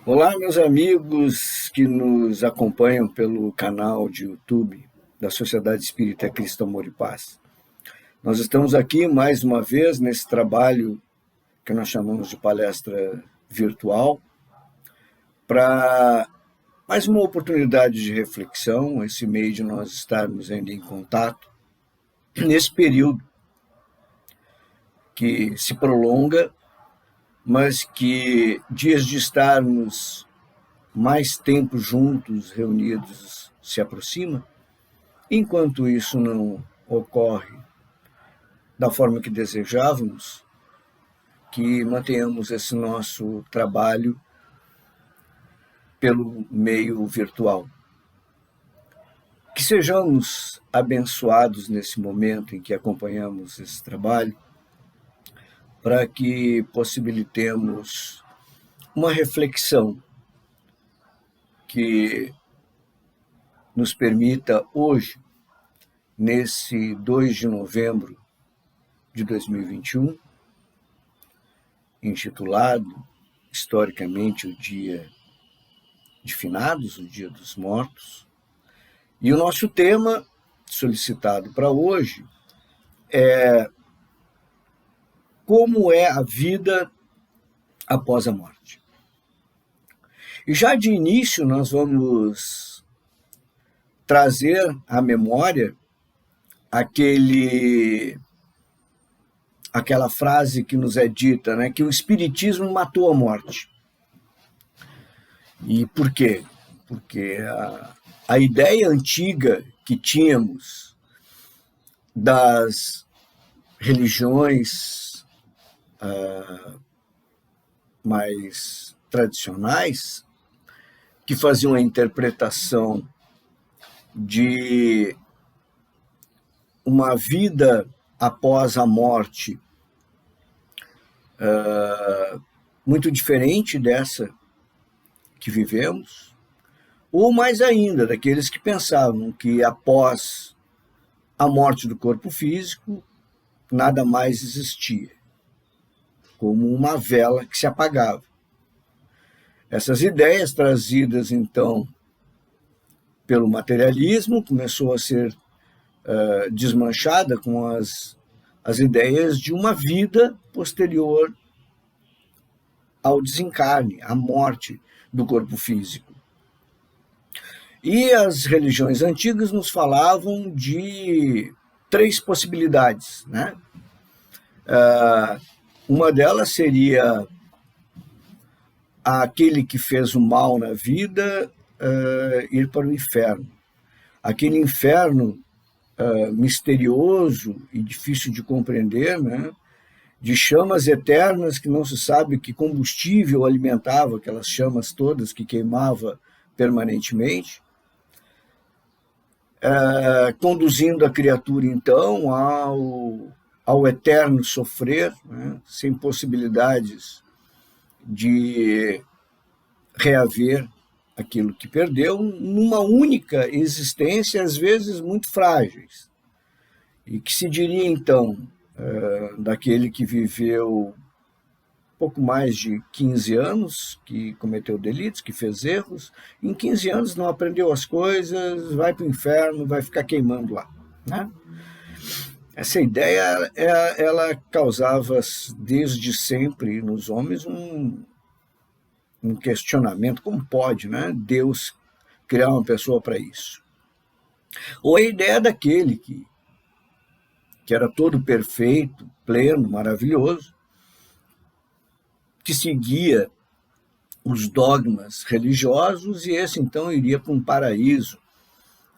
Olá, meus amigos que nos acompanham pelo canal de YouTube da Sociedade Espírita Cristo Amor e Paz. Nós estamos aqui mais uma vez nesse trabalho que nós chamamos de palestra virtual para mais uma oportunidade de reflexão, esse meio de nós estarmos ainda em contato nesse período que se prolonga, mas que dias de estarmos mais tempo juntos, reunidos, se aproxima. Enquanto isso não ocorre da forma que desejávamos, que mantenhamos esse nosso trabalho pelo meio virtual. Que sejamos abençoados nesse momento em que acompanhamos esse trabalho, para que possibilitemos uma reflexão que nos permita hoje, nesse 2 de novembro de 2021, intitulado historicamente o Dia de Finados, o Dia dos Mortos, e o nosso tema solicitado para hoje é como é a vida após a morte. E já de início nós vamos trazer à memória aquela frase que nos é dita, né, que o Espiritismo matou a morte. E por quê? Porque a ideia antiga que tínhamos das religiões mais tradicionais, que faziam a interpretação de uma vida após a morte muito diferente dessa que vivemos, ou mais ainda, daqueles que pensavam que após a morte do corpo físico, nada mais existia, como uma vela que se apagava. Essas ideias trazidas, então, pelo materialismo, começou a ser desmanchada com as ideias de uma vida posterior ao desencarne, à morte do corpo físico. E as religiões antigas nos falavam de 3 possibilidades, né? Uma delas seria aquele que fez o mal na vida ir para o inferno. Aquele inferno misterioso e difícil de compreender, né? De chamas eternas que não se sabe que combustível alimentava aquelas chamas todas que queimava permanentemente, conduzindo a criatura, então, ao eterno sofrer, né? Sem possibilidades de reaver aquilo que perdeu, numa única existência, às vezes muito frágeis. E que se diria, então, daquele que viveu pouco mais de 15 anos, que cometeu delitos, que fez erros, em 15 anos não aprendeu as coisas, vai para o inferno, vai ficar queimando lá, né? Essa ideia, ela causava desde sempre nos homens um questionamento, como pode, né, Deus criar uma pessoa para isso? Ou a ideia daquele que era todo perfeito, pleno, maravilhoso, que seguia os dogmas religiosos e esse então iria para um paraíso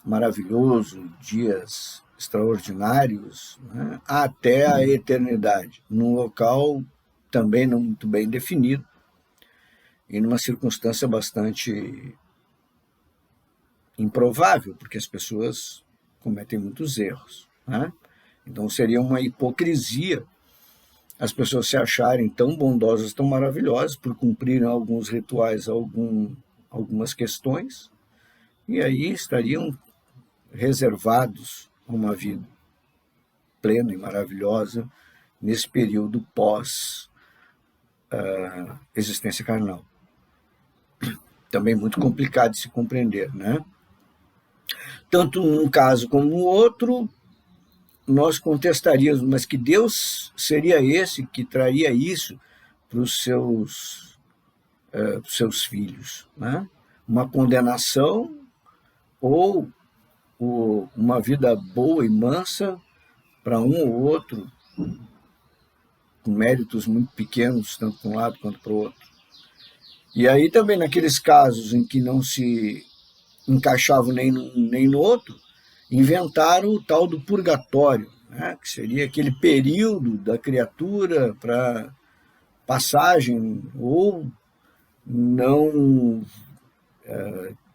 maravilhoso, dias extraordinários, né, até a eternidade, num local também não muito bem definido e numa circunstância bastante improvável, porque as pessoas cometem muitos erros, né? Então seria uma hipocrisia as pessoas se acharem tão bondosas, tão maravilhosas, por cumprirem alguns rituais, algumas questões, e aí estariam reservados a uma vida plena e maravilhosa nesse período pós existência carnal. também muito complicado de se compreender, né? Tanto num caso como no outro, nós contestaríamos, mas que Deus seria esse que traria isso para os seus filhos, né? Uma condenação ou uma vida boa e mansa para um ou outro, com méritos muito pequenos, tanto para um lado quanto para o outro. E aí também, naqueles casos em que não se encaixavam nem num nem no outro, inventaram o tal do purgatório, né? Que seria aquele período da criatura para passagem ou não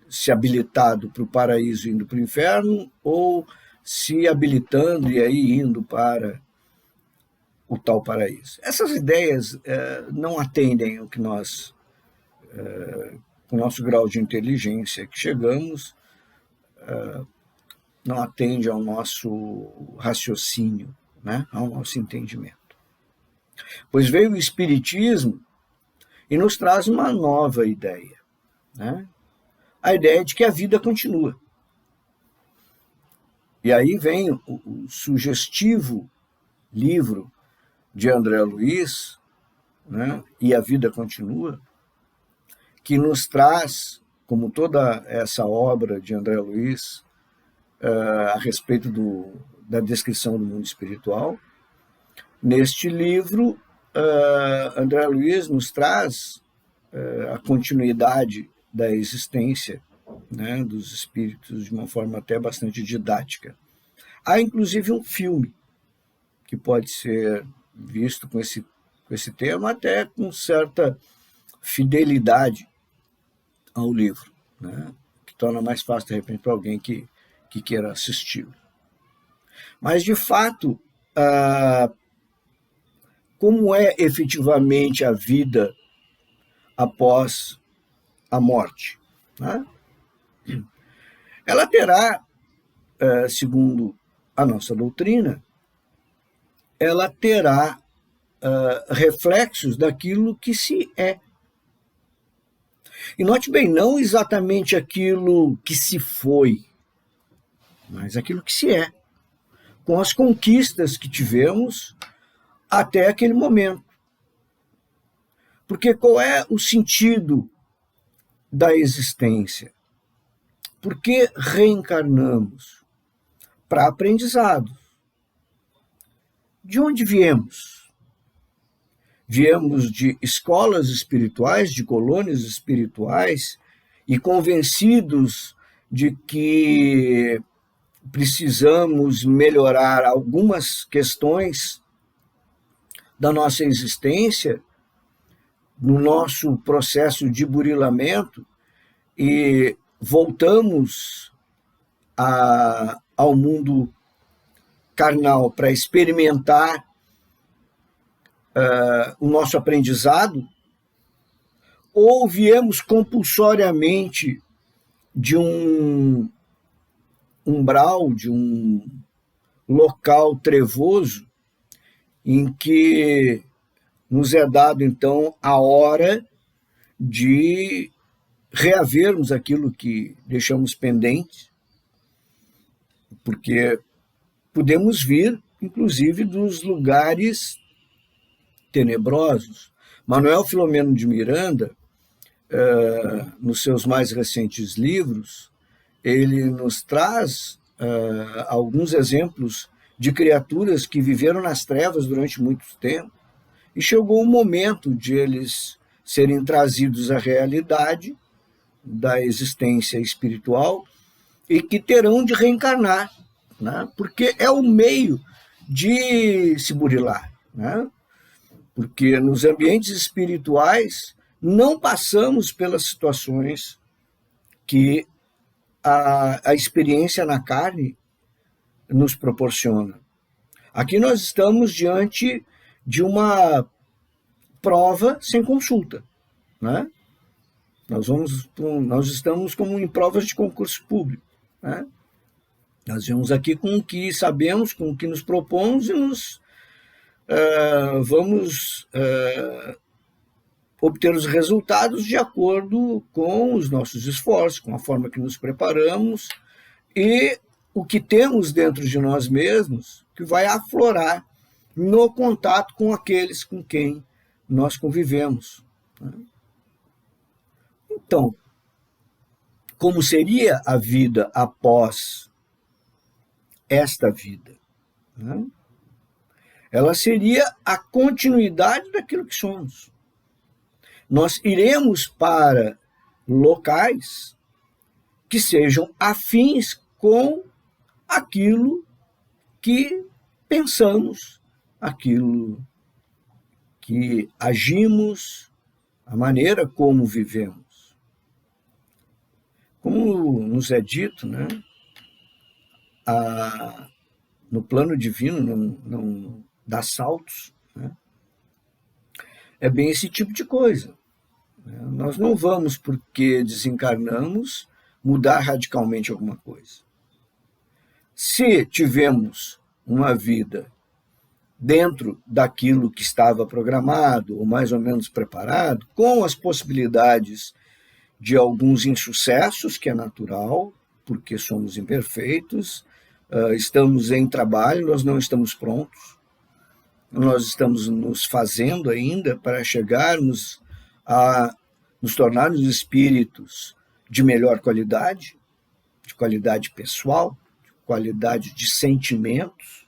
se habilitado para o paraíso indo para o inferno, ou se habilitando e aí indo para o tal paraíso. Essas ideias não atendem ao que nós, com o nosso grau de inteligência que chegamos, não atende ao nosso raciocínio, né? Ao nosso entendimento. Pois veio o Espiritismo e nos traz uma nova ideia, né? A ideia de que a vida continua. E aí vem o sugestivo livro de André Luiz, né? E a vida continua, que nos traz, como toda essa obra de André Luiz, a respeito da descrição do mundo espiritual. Neste livro, André Luiz nos traz a continuidade da existência, né, dos espíritos de uma forma até bastante didática. Há, inclusive, um filme que pode ser visto com esse tema, até com certa fidelidade ao livro, né, que torna mais fácil, de repente, para alguém que queira assisti-lo. Mas, de fato, como é efetivamente a vida após a morte, né? Ela terá, segundo a nossa doutrina, ela terá reflexos daquilo que se é. E note bem, não exatamente aquilo que se foi, mas aquilo que se é, com as conquistas que tivemos até aquele momento. Porque qual é o sentido da existência? Por que reencarnamos? Para aprendizado. De onde viemos? Viemos de escolas espirituais, de colônias espirituais, e convencidos de que precisamos melhorar algumas questões da nossa existência, no nosso processo de burilamento, e voltamos ao mundo carnal para experimentar o nosso aprendizado, ou viemos compulsoriamente de um umbral, de um local trevoso, em que nos é dado, então, a hora de reavermos aquilo que deixamos pendente, porque podemos vir, inclusive, dos lugares tenebrosos. Manuel Filomeno de Miranda, nos seus mais recentes livros, ele nos traz alguns exemplos de criaturas que viveram nas trevas durante muito tempo, e chegou o momento de eles serem trazidos à realidade da existência espiritual e que terão de reencarnar, né? Porque é o meio de se burilar, né? Porque nos ambientes espirituais não passamos pelas situações que a experiência na carne nos proporciona. Aqui nós estamos diante de uma prova sem consulta, né? Nós estamos como em provas de concurso público, né? Nós vamos aqui com o que sabemos, com o que nos propomos, e vamos obter os resultados de acordo com os nossos esforços, com a forma que nos preparamos e o que temos dentro de nós mesmos, que vai aflorar no contato com aqueles com quem nós convivemos. Então, como seria a vida após esta vida? Ela seria a continuidade daquilo que somos. Nós iremos para locais que sejam afins com aquilo que pensamos, aquilo que agimos, a maneira como vivemos. Como nos é dito, né? No plano divino não dá saltos, né? É bem esse tipo de coisa. Nós não vamos, porque desencarnamos, mudar radicalmente alguma coisa. Se tivemos uma vida dentro daquilo que estava programado, ou mais ou menos preparado, com as possibilidades de alguns insucessos, que é natural, porque somos imperfeitos, estamos em trabalho, nós não estamos prontos, nós estamos nos fazendo ainda para chegarmos a nos tornarmos espíritos de melhor qualidade, de qualidade pessoal, de qualidade de sentimentos.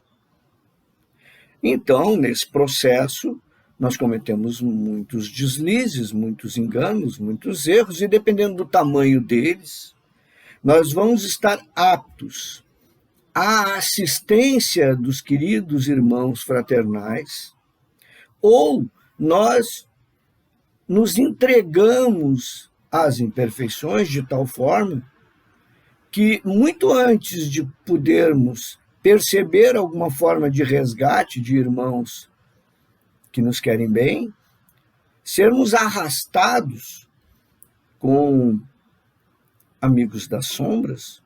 Então, nesse processo, nós cometemos muitos deslizes, muitos enganos, muitos erros, e dependendo do tamanho deles, nós vamos estar aptos à assistência dos queridos irmãos fraternais, ou nós nos entregamos às imperfeições de tal forma que, muito antes de podermos perceber alguma forma de resgate de irmãos que nos querem bem, sermos arrastados com amigos das sombras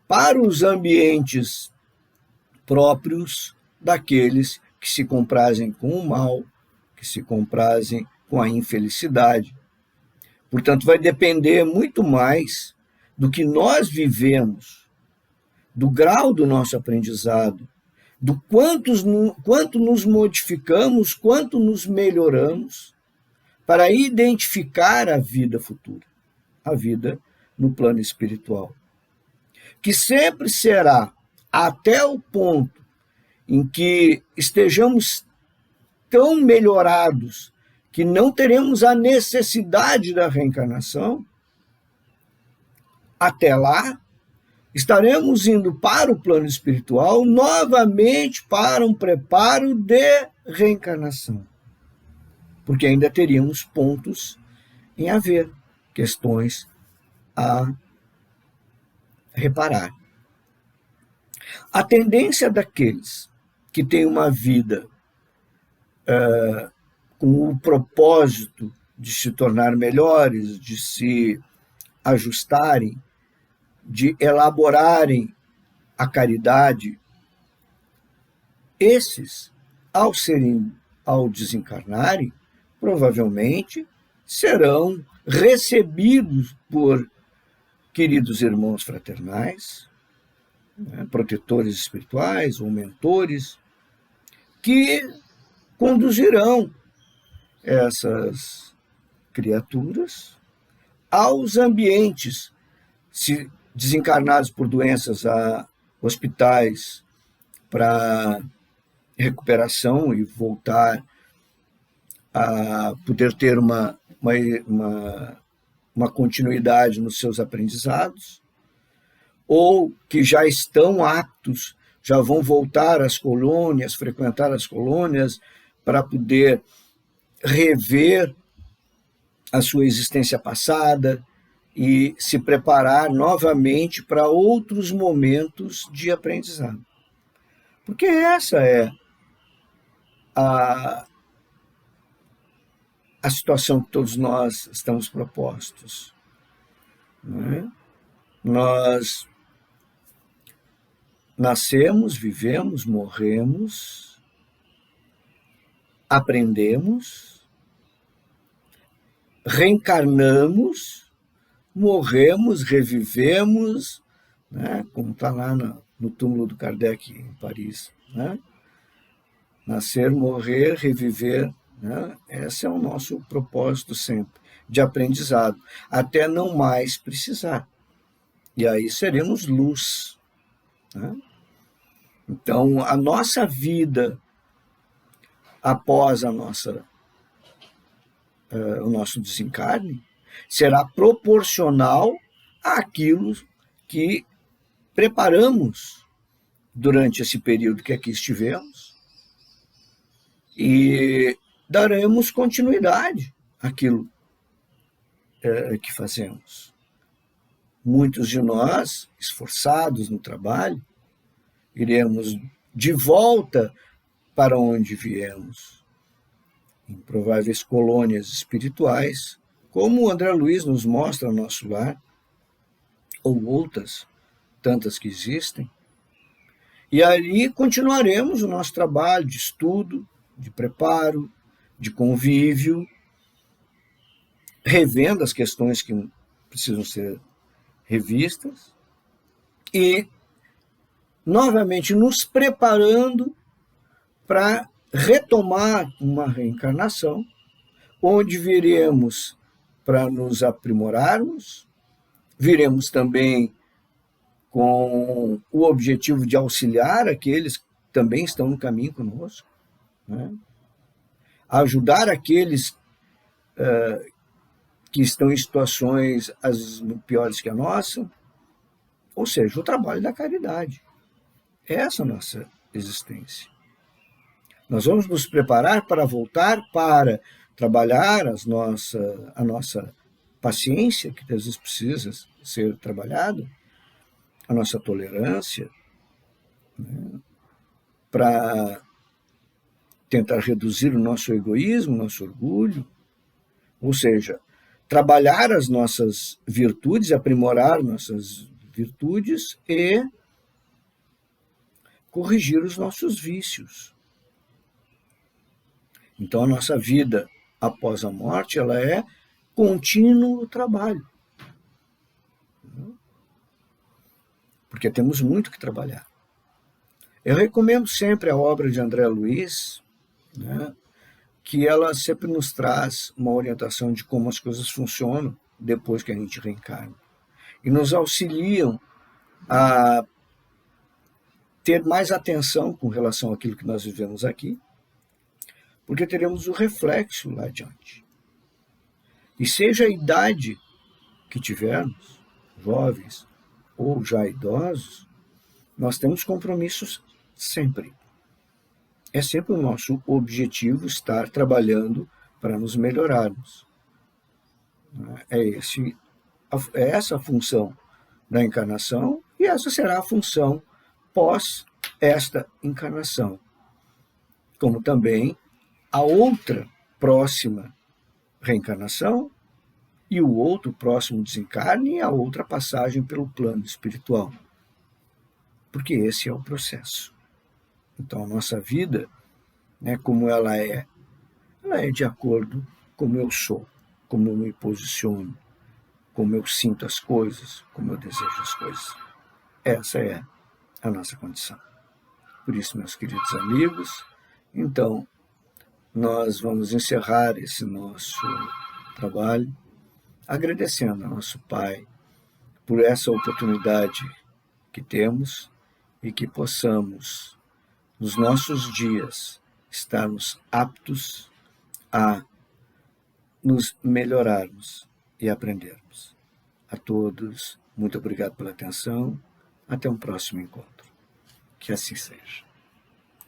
para os ambientes próprios daqueles que se comprazem com o mal, que se comprazem com a infelicidade. Portanto, vai depender muito mais do que nós vivemos, do grau do nosso aprendizado, do quanto nos modificamos, quanto nos melhoramos para identificar a vida futura, a vida no plano espiritual, que sempre será até o ponto em que estejamos tão melhorados que não teremos a necessidade da reencarnação. Até lá, estaremos indo para o plano espiritual novamente para um preparo de reencarnação, porque ainda teríamos pontos em haver, questões a reparar. A tendência daqueles que têm uma vida com o propósito de se tornar melhores, de se ajustarem, de elaborarem a caridade, esses, ao desencarnarem, provavelmente serão recebidos por queridos irmãos fraternais, protetores espirituais ou mentores, que conduzirão essas criaturas aos ambientes, se desencarnados por doenças, a hospitais para recuperação e voltar a poder ter uma continuidade nos seus aprendizados, ou que já estão aptos, já vão voltar às colônias, frequentar as colônias, para poder rever a sua existência passada e se preparar novamente para outros momentos de aprendizado. Porque essa é a situação que todos nós estamos propostos. Não é? Nós nascemos, vivemos, morremos, aprendemos reencarnamos, morremos, revivemos, né? Como está lá no túmulo do Kardec, em Paris. Né? Nascer, morrer, reviver. Né? Esse é o nosso propósito sempre, de aprendizado, até não mais precisar. E aí seremos luz. Né? Então, a nossa vida após o nosso desencarne será proporcional àquilo que preparamos durante esse período que aqui estivemos e daremos continuidade àquilo que fazemos. Muitos de nós, esforçados no trabalho, iremos de volta para onde viemos, em prováveis colônias espirituais, como o André Luiz nos mostra no Nosso Lar, ou outras, tantas que existem, e ali continuaremos o nosso trabalho de estudo, de preparo, de convívio, revendo as questões que precisam ser revistas e, novamente, nos preparando para retomar uma reencarnação, onde viremos para nos aprimorarmos, viremos também com o objetivo de auxiliar aqueles que também estão no caminho conosco, né? Ajudar aqueles que estão em situações às vezes piores que a nossa, ou seja, o trabalho da caridade. Essa é a nossa existência. Nós vamos nos preparar para voltar para trabalhar a nossa paciência, que às vezes precisa ser trabalhada, a nossa tolerância, né, para tentar reduzir o nosso egoísmo, nosso orgulho, ou seja, trabalhar as nossas virtudes, aprimorar nossas virtudes e corrigir os nossos vícios. Então, a nossa vida após a morte, ela é contínuo trabalho. Porque temos muito que trabalhar. Eu recomendo sempre a obra de André Luiz, né, que ela sempre nos traz uma orientação de como as coisas funcionam depois que a gente reencarna. E nos auxiliam a ter mais atenção com relação àquilo que nós vivemos aqui, porque teremos o reflexo lá adiante. E seja a idade que tivermos, jovens ou já idosos, nós temos compromissos sempre. É sempre o nosso objetivo estar trabalhando para nos melhorarmos. É essa a função da encarnação e essa será a função pós esta encarnação. Como também a outra próxima reencarnação e o outro próximo desencarne e a outra passagem pelo plano espiritual. Porque esse é o processo. Então, a nossa vida, né, como ela é de acordo com como eu sou, como eu me posiciono, como eu sinto as coisas, como eu desejo as coisas. Essa é a nossa condição. Por isso, meus queridos amigos, então, nós vamos encerrar esse nosso trabalho agradecendo ao nosso Pai por essa oportunidade que temos e que possamos, nos nossos dias, estarmos aptos a nos melhorarmos e aprendermos. A todos, muito obrigado pela atenção. Até um próximo encontro. Que assim seja.